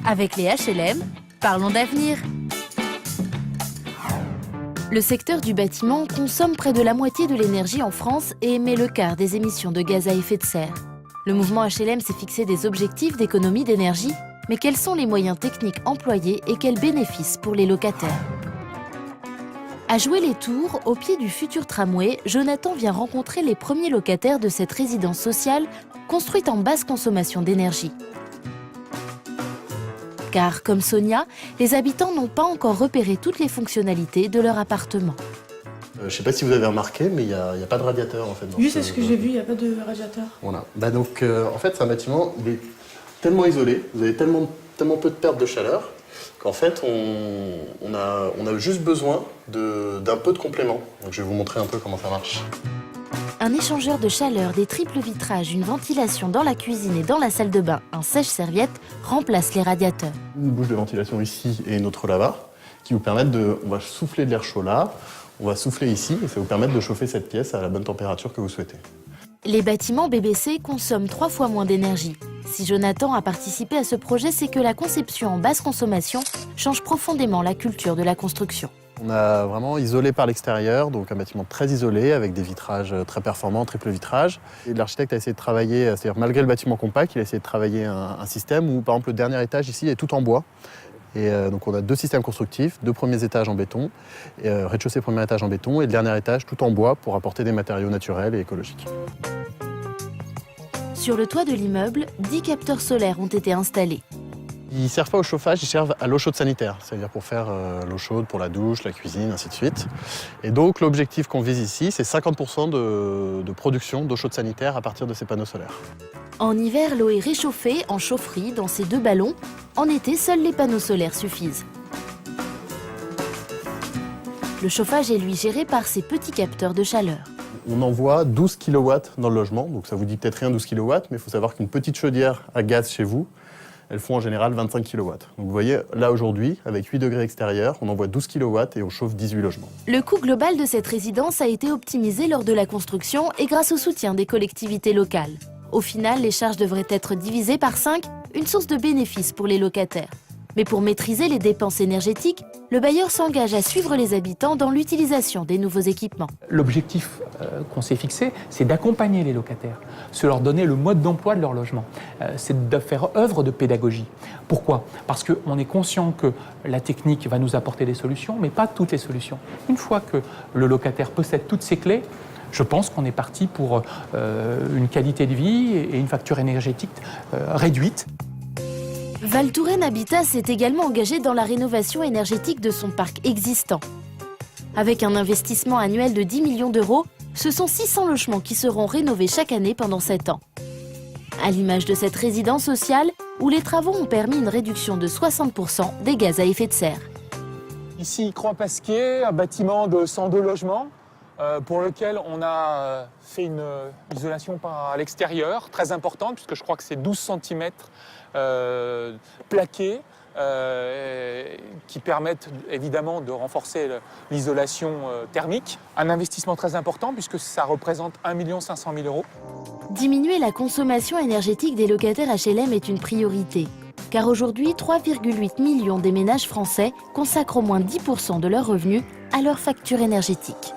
Avec les HLM, parlons d'avenir. Le secteur du bâtiment consomme près de la moitié de l'énergie en France et émet le quart des émissions de gaz à effet de serre. Le mouvement HLM s'est fixé des objectifs d'économie d'énergie, mais quels sont les moyens techniques employés et quels bénéfices pour les locataires? À Jouer-les-Tours, au pied du futur tramway, Jonathan vient rencontrer les premiers locataires de cette résidence sociale construite en basse consommation d'énergie. Car, comme Sonia, les habitants n'ont pas encore repéré toutes les fonctionnalités de leur appartement. Je ne sais pas si vous avez remarqué, mais il n'y a pas de radiateur en fait. Oui, c'est ce que j'ai vu, il n'y a pas de radiateur. Voilà. En fait, c'est un bâtiment, il est tellement isolé, vous avez tellement peu de perte de chaleur, qu'en fait, on a juste besoin d'un peu de complément. Donc, je vais vous montrer un peu comment ça marche. Un échangeur de chaleur, des triples vitrages, une ventilation dans la cuisine et dans la salle de bain, un sèche-serviette remplacent les radiateurs. Une bouche de ventilation ici et une autre là-bas, qui vous permettent on va souffler de l'air chaud là, on va souffler ici et ça va vous permettre de chauffer cette pièce à la bonne température que vous souhaitez. Les bâtiments BBC consomment 3 fois moins d'énergie. Si Jonathan a participé à ce projet, c'est que la conception en basse consommation change profondément la culture de la construction. On a vraiment isolé par l'extérieur, donc un bâtiment très isolé avec des vitrages très performants, triple vitrage. Et l'architecte a essayé de travailler, c'est-à-dire malgré le bâtiment compact, il a essayé de travailler un système où par exemple le dernier étage ici est tout en bois. Et donc on a 2 systèmes constructifs, 2 premiers étages en béton, rez-de-chaussée premier étage en béton et le dernier étage tout en bois pour apporter des matériaux naturels et écologiques. Sur le toit de l'immeuble, 10 capteurs solaires ont été installés. Ils ne servent pas au chauffage, ils servent à l'eau chaude sanitaire, c'est-à-dire pour faire l'eau chaude pour la douche, la cuisine, ainsi de suite. Et donc l'objectif qu'on vise ici, c'est 50% de production d'eau chaude sanitaire à partir de ces panneaux solaires. En hiver, l'eau est réchauffée en chaufferie dans ces 2 ballons. En été, seuls les panneaux solaires suffisent. Le chauffage est lui géré par ces petits capteurs de chaleur. On envoie 12 kW dans le logement, donc ça vous dit peut-être rien 12 kW, mais il faut savoir qu'une petite chaudière à gaz chez vous, elles font en général 25 kW. Donc vous voyez, là aujourd'hui, avec 8 degrés extérieurs, on envoie 12 kW et on chauffe 18 logements. Le coût global de cette résidence a été optimisé lors de la construction et grâce au soutien des collectivités locales. Au final, les charges devraient être divisées par 5, une source de bénéfice pour les locataires. Mais pour maîtriser les dépenses énergétiques, le bailleur s'engage à suivre les habitants dans l'utilisation des nouveaux équipements. L'objectif qu'on s'est fixé, c'est d'accompagner les locataires, c'est leur donner le mode d'emploi de leur logement, c'est de faire œuvre de pédagogie. Pourquoi? Parce qu'on est conscient que la technique va nous apporter des solutions, mais pas toutes les solutions. Une fois que le locataire possède toutes ces clés, je pense qu'on est parti pour une qualité de vie et une facture énergétique réduite. Val Touraine Habitat s'est également engagé dans la rénovation énergétique de son parc existant. Avec un investissement annuel de 10 millions d'euros, ce sont 600 logements qui seront rénovés chaque année pendant 7 ans. À l'image de cette résidence sociale, où les travaux ont permis une réduction de 60% des gaz à effet de serre. Ici, Croix-Pasquier, un bâtiment de 102 logements pour lequel on a fait une isolation à l'extérieur, très importante, puisque je crois que c'est 12 cm plaqués qui permettent évidemment de renforcer l'isolation thermique. Un investissement très important puisque ça représente 1 500 000 €. Diminuer la consommation énergétique des locataires HLM est une priorité. Car aujourd'hui, 3,8 millions des ménages français consacrent au moins 10% de leurs revenus à leur facture énergétique.